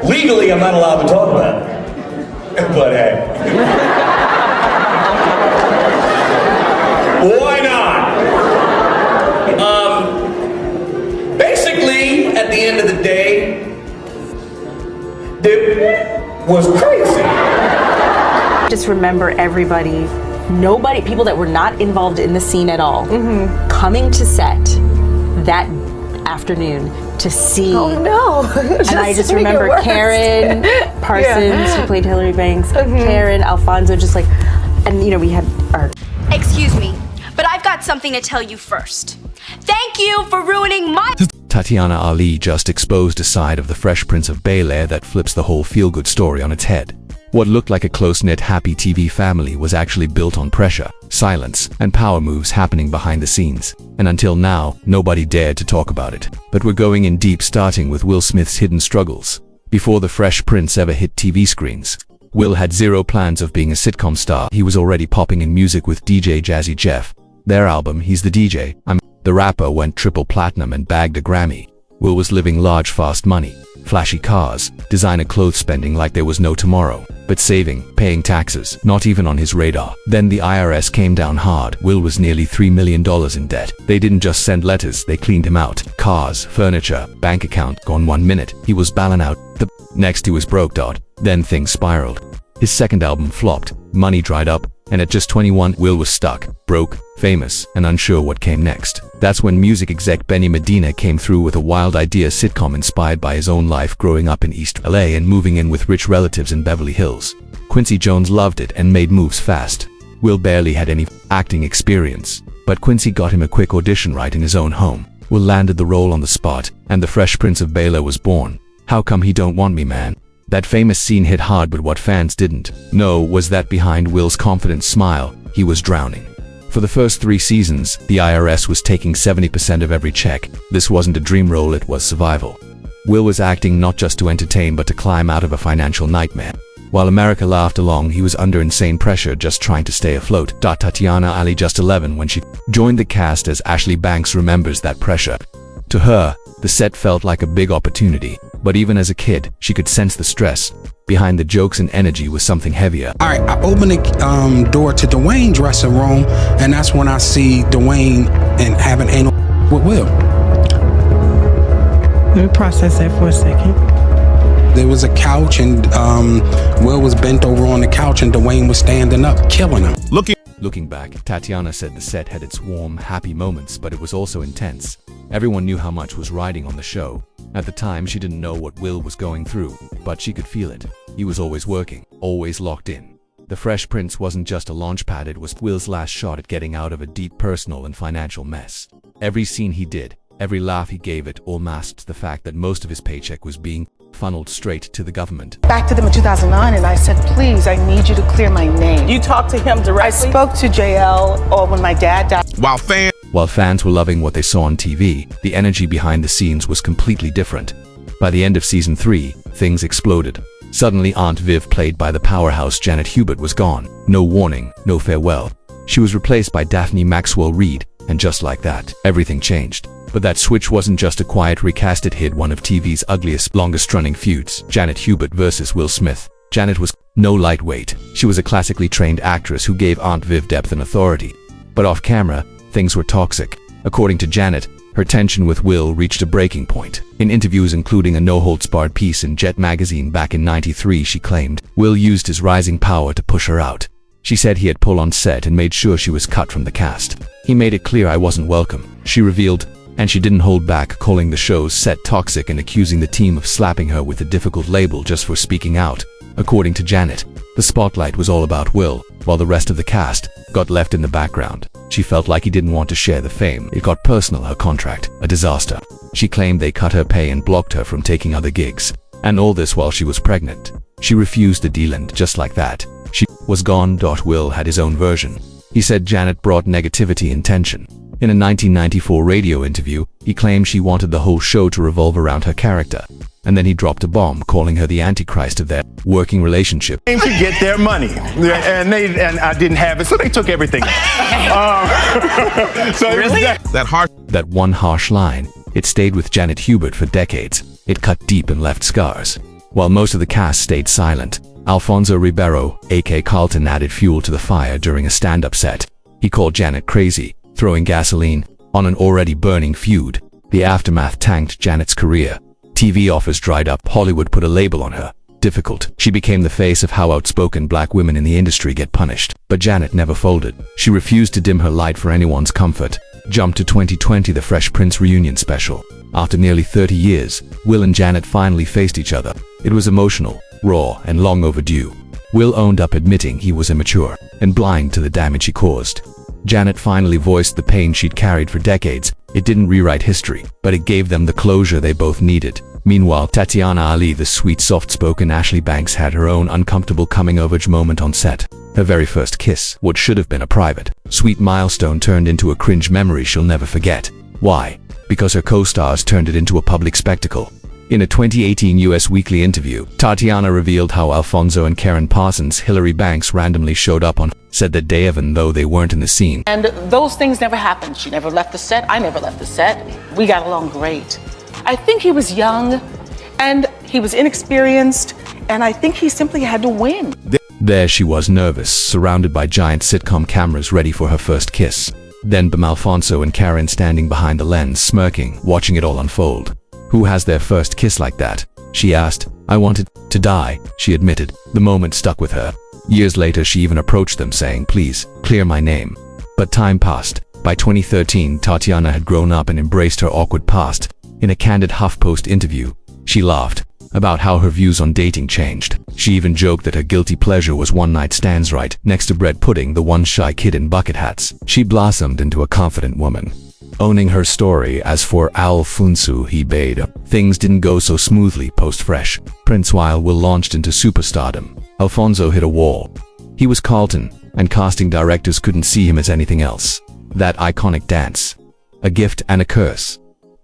Legally, I'm not allowed to talk about it. But hey. Why not? Basically, at the end of the day, it was crazy. Just remember everybody, people that were not involved in the scene at all, coming to set that afternoon to see. Oh no! And I just remember Karen Parsons, who played Hillary Banks, Karen, Alfonso, just like, and you know, we had our. Excuse me, but I've got something to tell you first. Thank you for ruining my. Tatyana Ali just exposed a side of the Fresh Prince of Bel-Air that flips the whole feel-good story on its head. What looked like a close-knit, happy TV family was actually built on pressure, silence, and power moves happening behind the scenes. And until now, nobody dared to talk about it. But we're going in deep, starting with Will Smith's hidden struggles. Before the Fresh Prince ever hit TV screens, Will had zero plans of being a sitcom star. He was already popping in music with DJ Jazzy Jeff. Their album, He's the DJ, the rapper, went triple platinum and bagged a Grammy. Will was living large, fast money, flashy cars, designer clothes, spending like there was no tomorrow, but saving, paying taxes, not even on his radar. Then the IRS came down hard. Will was nearly $3 million in debt. They didn't just send letters, they cleaned him out. Cars, furniture, bank account gone 1 minute. He was bailing out. The next he was broke. Then things spiraled. His second album flopped, money dried up, and at just 21, Will was stuck, broke, famous, and unsure what came next. That's when music exec Benny Medina came through with a wild idea sitcom inspired by his own life growing up in East LA and moving in with rich relatives in Beverly Hills. Quincy Jones loved it and made moves fast. Will barely had any acting experience, but Quincy got him a quick audition right in his own home. Will landed the role on the spot, and the Fresh Prince of Bel-Air was born. How come he don't want me, man? That famous scene hit hard, but what fans didn't know was that behind Will's confident smile, he was drowning. For the first 3 seasons, the IRS was taking 70% of every check. This wasn't a dream role, it was survival. Will was acting not just to entertain but to climb out of a financial nightmare. While America laughed along, he was under insane pressure just trying to stay afloat. Tatyana Ali, just 11 when she joined the cast as Ashley Banks, remembers that pressure. To her, the set felt like a big opportunity, but even as a kid, she could sense the stress. Behind the jokes and energy was something heavier. All right, I open the door to Dwayne's dressing room, and that's when I see Dwayne and having anal with Will. Let me process that for a second. There was a couch, and Will was bent over on the couch, and Dwayne was standing up, killing him. Looking back, Tatyana said the set had its warm, happy moments, but it was also intense. Everyone knew how much was riding on the show. At the time, she didn't know what Will was going through, but she could feel it. He was always working, always locked in. The Fresh Prince wasn't just a launchpad, it was Will's last shot at getting out of a deep personal and financial mess. Every scene he did, every laugh he gave, it all masked the fact that most of his paycheck was being funneled straight to the government. Back to them in 2009, and I said, please, I need you to clear my name. You talked to him directly? I spoke to JL when my dad died. While fans were loving what they saw on TV, the energy behind the scenes was completely different. By the end of season 3, things exploded. Suddenly, Aunt Viv, played by the powerhouse Janet Hubert, was gone. No warning, no farewell. She was replaced by Daphne Maxwell Reid, and just like that, everything changed. But that switch wasn't just a quiet recast, it hid one of TV's ugliest, longest-running feuds, Janet Hubert versus Will Smith. Janet was no lightweight. She was a classically trained actress who gave Aunt Viv depth and authority. But off-camera, things were toxic. According to Janet, her tension with Will reached a breaking point. In interviews, including a no-holds-barred piece in Jet magazine back in '93, she claimed Will used his rising power to push her out. She said he had pulled on set and made sure she was cut from the cast. He made it clear I wasn't welcome, she revealed, and she didn't hold back, calling the show's set toxic and accusing the team of slapping her with a difficult label just for speaking out. According to Janet, the spotlight was all about Will, while the rest of the cast got left in the background. She felt like he didn't want to share the fame. It got personal, her contract, a disaster. She claimed they cut her pay and blocked her from taking other gigs. And all this while she was pregnant. She refused the deal, and just like that, she was gone. Will had his own version. He said Janet brought negativity and tension. In a 1994 radio interview, he claimed she wanted the whole show to revolve around her character. And then he dropped a bomb, calling her the antichrist of their working relationship. To get their money, and I didn't have it, so they took everything. So really? That one harsh line, it stayed with Janet Hubert for decades. It cut deep and left scars. While most of the cast stayed silent, Alfonso Ribeiro, aka Carlton, added fuel to the fire during a stand-up set. He called Janet crazy, throwing gasoline on an already burning feud. The aftermath tanked Janet's career. TV offers dried up. Hollywood put a label on her. Difficult. She became the face of how outspoken black women in the industry get punished. But Janet never folded. She refused to dim her light for anyone's comfort. Jump to 2020, the Fresh Prince reunion special. After nearly 30 years, Will and Janet finally faced each other. It was emotional, raw, and long overdue. Will owned up, admitting he was immature and blind to the damage he caused. Janet finally voiced the pain she'd carried for decades. It didn't rewrite history, but it gave them the closure they both needed. Meanwhile, Tatyana Ali, the sweet, soft-spoken Ashley Banks, had her own uncomfortable coming-of-age moment on set. Her very first kiss, what should have been a private, sweet milestone, turned into a cringe memory she'll never forget. Why? Because her co-stars turned it into a public spectacle. In a 2018 US Weekly interview, Tatyana revealed how Alfonso and Karen Parsons, Hilary Banks, randomly showed up on set that day even though they weren't in the scene. And those things never happened. She never left the set. I never left the set. We got along great. I think he was young and he was inexperienced, and I think he simply had to win. There she was, nervous, surrounded by giant sitcom cameras, ready for her first kiss. Then Alfonso and Karen standing behind the lens, smirking, watching it all unfold. Who has their first kiss like that? She asked. I wanted to die, she admitted. The moment stuck with her. Years later, she even approached them saying, please, clear my name. But time passed. By 2013, Tatyana had grown up and embraced her awkward past. In a candid HuffPost interview, she laughed about how her views on dating changed. She even joked that her guilty pleasure was one-night stands right next to bread pudding, the one shy kid in bucket hats. She blossomed into a confident woman, owning her story. As for Alfonso Ribeiro, things didn't go so smoothly post-Fresh Prince. While Will launched into superstardom, Alfonso hit a wall. He was Carlton, and casting directors couldn't see him as anything else. That iconic dance, a gift and a curse.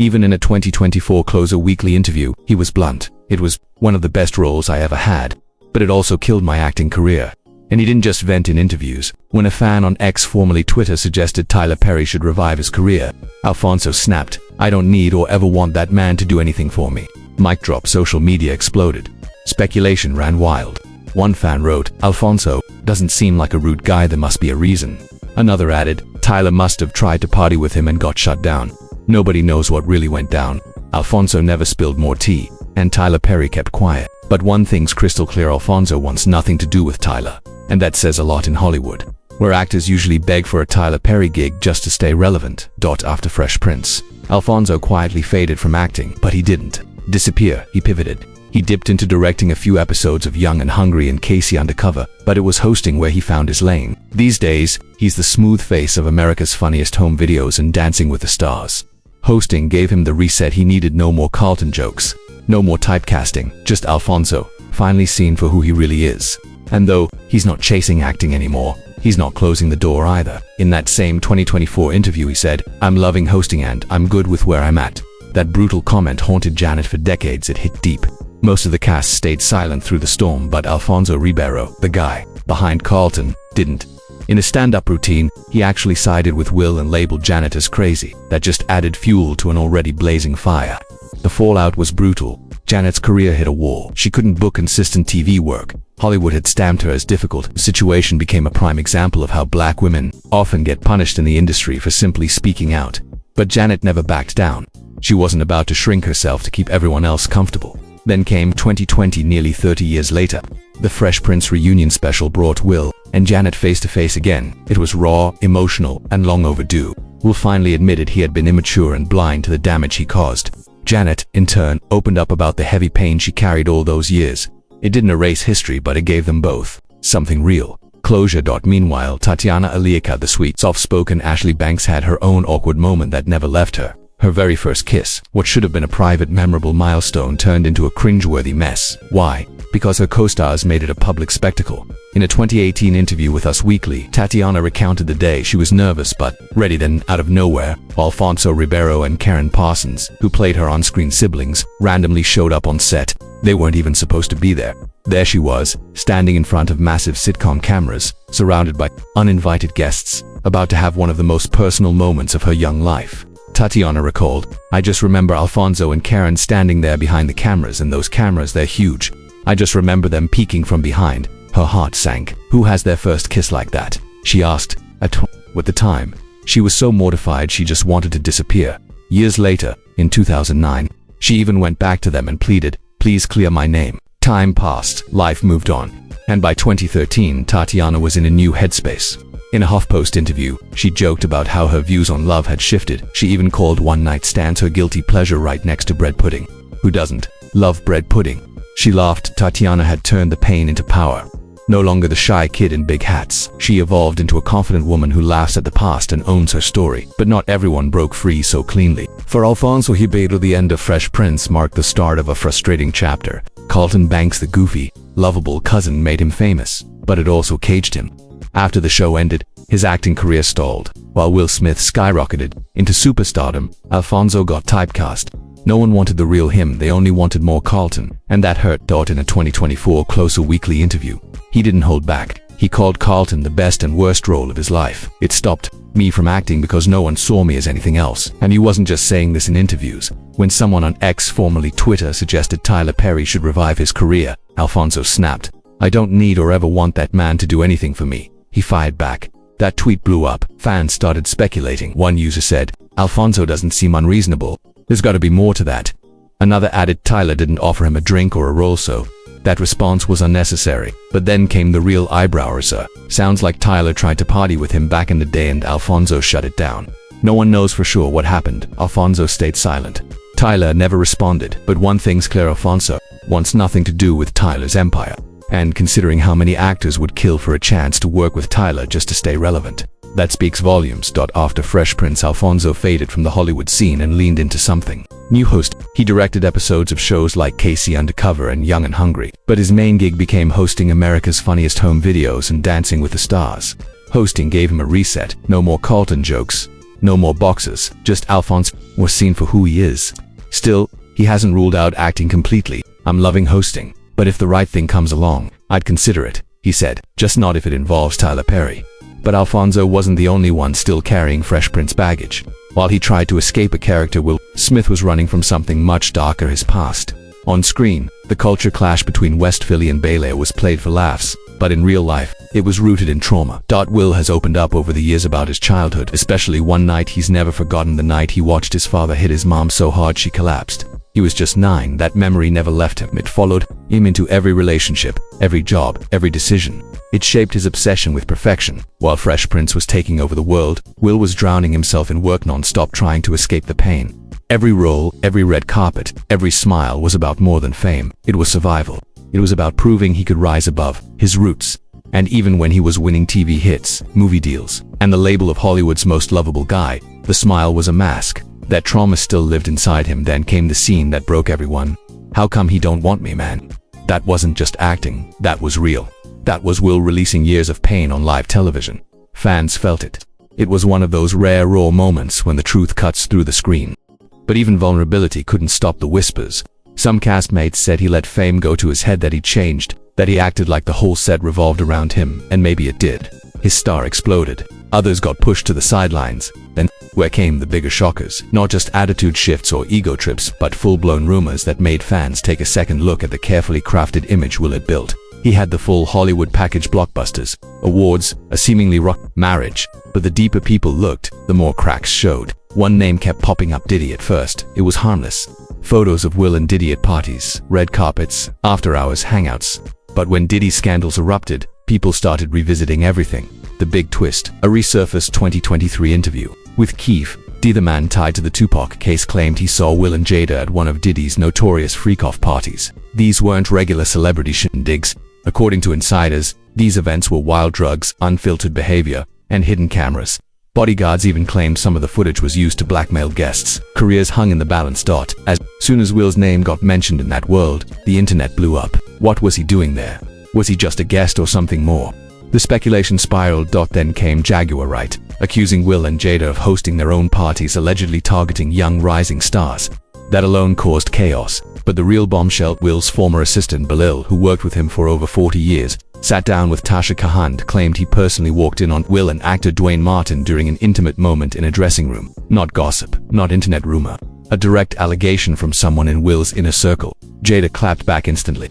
Even in a 2024 Closer Weekly interview, he was blunt. It was one of the best roles I ever had, but it also killed my acting career. And he didn't just vent in interviews. When a fan on X, formerly Twitter, suggested Tyler Perry should revive his career, Alfonso snapped, I don't need or ever want that man to do anything for me. Mic drop. Social media exploded. Speculation ran wild. One fan wrote, Alfonso doesn't seem like a rude guy, there must be a reason. Another added, Tyler must have tried to party with him and got shut down. Nobody knows what really went down. Alfonso never spilled more tea, and Tyler Perry kept quiet. But one thing's crystal clear, Alfonso wants nothing to do with Tyler. And that says a lot in Hollywood, where actors usually beg for a Tyler Perry gig just to stay relevant. After Fresh Prince, Alfonso quietly faded from acting, but he didn't disappear. He pivoted. He dipped into directing a few episodes of Young and Hungry and Casey Undercover, but it was hosting where he found his lane. These days, he's the smooth face of America's Funniest Home Videos and Dancing with the Stars. Hosting gave him the reset he needed. No more Carlton jokes, no more typecasting, just Alfonso, finally seen for who he really is. And though he's not chasing acting anymore, he's not closing the door either. In that same 2024 interview, he said, I'm loving hosting and I'm good with where I'm at. That brutal comment haunted Janet for decades. It hit deep. Most of the cast stayed silent through the storm, but Alfonso Ribeiro, the guy behind Carlton, didn't. In a stand-up routine, he actually sided with Will and labeled Janet as crazy. That just added fuel to an already blazing fire. The fallout was brutal. Janet's career hit a wall. She couldn't book consistent TV work. Hollywood had stamped her as difficult. The situation became a prime example of how black women often get punished in the industry for simply speaking out. But Janet never backed down. She wasn't about to shrink herself to keep everyone else comfortable. Then came 2020, nearly 30 years later. The Fresh Prince reunion special brought Will and Janet face to face again. It was raw, emotional, and long overdue. Will finally admitted he had been immature and blind to the damage he caused. Janet, in turn, opened up about the heavy pain she carried all those years. It didn't erase history, but it gave them both something real. Closure. Meanwhile, Tatyana Ali, the sweet, soft-spoken Ashley Banks, had her own awkward moment that never left her. Her very first kiss, what should have been a private, memorable milestone, turned into a cringeworthy mess. Why? Because her co-stars made it a public spectacle. In a 2018 interview with Us Weekly, Tatyana recounted the day she was nervous but ready. Then, out of nowhere, Alfonso Ribeiro and Karen Parsons, who played her on-screen siblings, randomly showed up on set. They weren't even supposed to be there. There she was, standing in front of massive sitcom cameras, surrounded by uninvited guests, about to have one of the most personal moments of her young life. Tatyana recalled, I just remember Alfonso and Karen standing there behind the cameras, and those cameras, they're huge. I just remember them peeking from behind. Her heart sank. Who has their first kiss like that? She asked. At the time, she was so mortified she just wanted to disappear. Years later, in 2009, she even went back to them and pleaded, "Please clear my name." Time passed, life moved on, and by 2013, Tatyana was in a new headspace. In a HuffPost interview, she joked about how her views on love had shifted. She even called one-night stands her guilty pleasure right next to bread pudding. Who doesn't love bread pudding? She laughed. Tatyana had turned the pain into power. No longer the shy kid in big hats, she evolved into a confident woman who laughs at the past and owns her story. But not everyone broke free so cleanly. For Alfonso Ribeiro, the end of Fresh Prince marked the start of a frustrating chapter. Carlton Banks, the goofy, lovable cousin, made him famous, but it also caged him. After the show ended, his acting career stalled. While Will Smith skyrocketed into superstardom, Alfonso got typecast. No one wanted the real him, they only wanted more Carlton, and that hurt. In a 2024 Closer Weekly interview, he didn't hold back. He called Carlton the best and worst role of his life. "It stopped me from acting because no one saw me as anything else." And he wasn't just saying this in interviews. When someone on X, formerly Twitter, suggested Tyler Perry should revive his career, Alfonso snapped. "I don't need or ever want that man to do anything for me," he fired back. That tweet blew up. Fans started speculating. One user said, "Alfonso doesn't seem unreasonable. There's got to be more to that." Another added, "Tyler didn't offer him a drink or a role, so that response was unnecessary." But then came the real eyebrow-raiser. "Sounds like Tyler tried to party with him back in the day and Alfonso shut it down." No one knows for sure what happened. Alfonso stayed silent. Tyler never responded. But one thing's clear: Alfonso wants nothing to do with Tyler's empire. And considering how many actors would kill for a chance to work with Tyler just to stay relevant, that speaks volumes. After Fresh Prince, Alfonso faded from the Hollywood scene and leaned into something new. Host. He directed episodes of shows like Casey Undercover and Young and Hungry, but his main gig became hosting America's Funniest Home Videos and Dancing with the Stars. Hosting gave him a reset. No more Carlton jokes, no more boxes, just Alfonso was seen for who he is. Still, he hasn't ruled out acting completely. "I'm loving hosting, but if the right thing comes along, I'd consider it," he said. "Just not if it involves Tyler Perry." But Alfonso wasn't the only one still carrying Fresh Prince baggage. While he tried to escape a character, Will Smith was running from something much darker: his past. On screen, the culture clash between West Philly and Bel Air was played for laughs, but in real life, it was rooted in trauma. Will has opened up over the years about his childhood, especially one night he's never forgotten: the night he watched his father hit his mom so hard she collapsed. He was just 9. That memory never left him. It followed him into every relationship, every job, every decision. It shaped his obsession with perfection. While Fresh Prince was taking over the world, Will was drowning himself in work non-stop, trying to escape the pain. Every role, every red carpet, every smile was about more than fame. It was survival. It was about proving he could rise above his roots. And even when he was winning TV hits, movie deals, and the label of Hollywood's most lovable guy, the smile was a mask. That trauma still lived inside him. Then came the scene that broke everyone. "How come he don't want me, man?" That wasn't just acting, that was real. That was Will releasing years of pain on live television. Fans felt it. It was one of those rare, raw moments when the truth cuts through the screen. But even vulnerability couldn't stop the whispers. Some castmates said he let fame go to his head, that he changed, that he acted like the whole set revolved around him, and maybe it did. His star exploded. Others got pushed to the sidelines. Then, where came the bigger shockers? Not just attitude shifts or ego trips, but full-blown rumors that made fans take a second look at the carefully crafted image Will had built. He had the full Hollywood package: blockbusters, awards, a seemingly rock marriage. But the deeper people looked, the more cracks showed. One name kept popping up: Diddy. At first, it was harmless. Photos of Will and Diddy at parties, red carpets, after-hours hangouts. But when Diddy's scandals erupted, people started revisiting everything. The big twist: a resurfaced 2023 interview with Keith D. The man tied to the Tupac case claimed he saw Will and Jada at one of Diddy's notorious freak-off parties. These weren't regular celebrity shindigs. According to insiders, these events were wild drugs, unfiltered behavior, and hidden cameras. Bodyguards even claimed some of the footage was used to blackmail guests. Careers hung in the balance. As soon as Will's name got mentioned in that world, the internet blew up. What was he doing there? Was he just a guest or something more? The speculation spiraled. Then came Jaguar Wright, accusing Will and Jada of hosting their own parties, allegedly targeting young rising stars. That alone caused chaos. But the real bombshell: Will's former assistant Bilal, who worked with him for over 40 years, sat down with Tasha Khan, claimed he personally walked in on Will and actor Dwayne Martin during an intimate moment in a dressing room. Not gossip, not internet rumor. A direct allegation from someone in Will's inner circle. Jada clapped back instantly.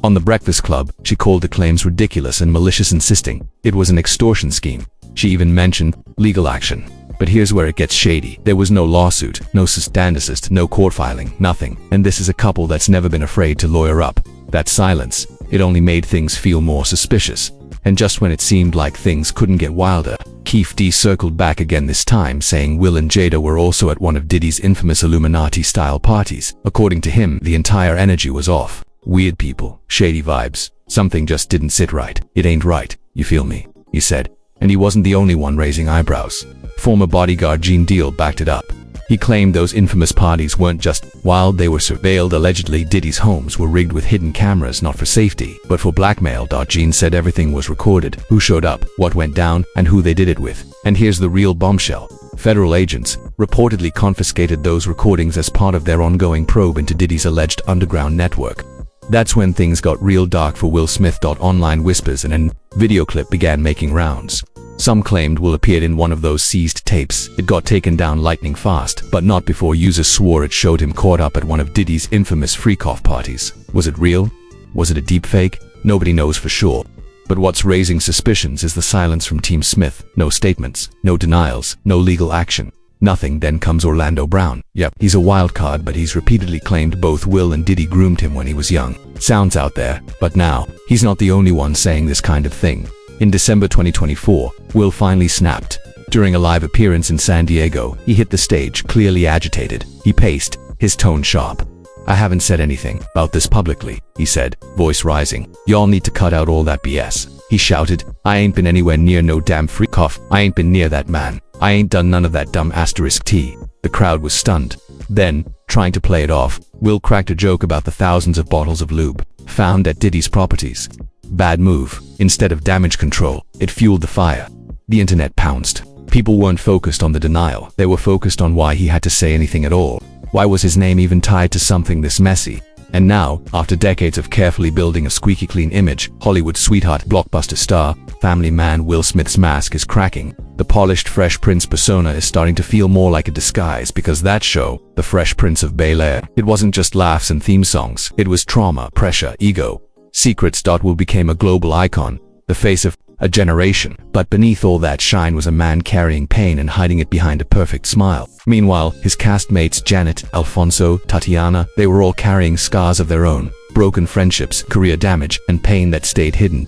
On The Breakfast Club, she called the claims ridiculous and malicious, insisting it was an extortion scheme. She even mentioned legal action. But here's where it gets shady. There was no lawsuit, no sustandassist, no court filing, nothing. And this is a couple that's never been afraid to lawyer up. That silence, it only made things feel more suspicious. And just when it seemed like things couldn't get wilder, Keefe D circled back again, this time saying Will and Jada were also at one of Diddy's infamous Illuminati-style parties. According to him, the entire energy was off. Weird people, shady vibes. Something just didn't sit right. It ain't right, you feel me? He said. And he wasn't the only one raising eyebrows. Former bodyguard Gene Deal backed it up. He claimed those infamous parties weren't just wild, they were surveilled. Allegedly, Diddy's homes were rigged with hidden cameras, not for safety, but for blackmail. Gene said everything was recorded, who showed up, what went down, and who they did it with. And here's the real bombshell. Federal agents reportedly confiscated those recordings as part of their ongoing probe into Diddy's alleged underground network. That's when things got real dark for Will Smith. Online whispers and a video clip began making rounds. Some claimed Will appeared in one of those seized tapes. It got taken down lightning fast, but not before users swore it showed him caught up at one of Diddy's infamous freak-off parties. Was it real? Was it a deepfake? Nobody knows for sure. But what's raising suspicions is the silence from Team Smith. No statements, no denials, no legal action. Nothing. Then comes Orlando Brown. Yep, he's a wild card, but he's repeatedly claimed both Will and Diddy groomed him when he was young. Sounds out there, but now, he's not the only one saying this kind of thing. In December 2024, Will finally snapped. During a live appearance in San Diego, he hit the stage clearly agitated. He paced, his tone sharp. "I haven't said anything about this publicly," he said, voice rising. "Y'all need to cut out all that BS." He shouted, "I ain't been anywhere near no damn freak-off. I ain't been near that man. I ain't done none of that dumb *T. The crowd was stunned. Then, trying to play it off, Will cracked a joke about the thousands of bottles of lube found at Diddy's properties. Bad move. Instead of damage control, it fueled the fire. The internet pounced. People weren't focused on the denial. They were focused on why he had to say anything at all. Why was his name even tied to something this messy? And now, after decades of carefully building a squeaky clean image, Hollywood sweetheart, blockbuster star, family man Will Smith's mask is cracking. The polished Fresh Prince persona is starting to feel more like a disguise, because that show, The Fresh Prince of Bel-Air, it wasn't just laughs and theme songs. It was trauma, pressure, ego. Secrets. Will became a global icon, the face of a generation. But beneath all that shine was a man carrying pain and hiding it behind a perfect smile. Meanwhile, his castmates Janet, Alfonso, Tatyana, they were all carrying scars of their own. Broken friendships, career damage, and pain that stayed hidden.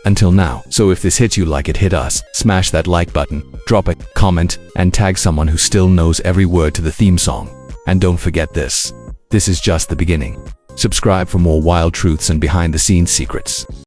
Until now. So if this hits you like it hit us, smash that like button, drop a comment, and tag someone who still knows every word to the theme song. And don't forget this. This is just the beginning. Subscribe for more wild truths and behind-the-scenes secrets.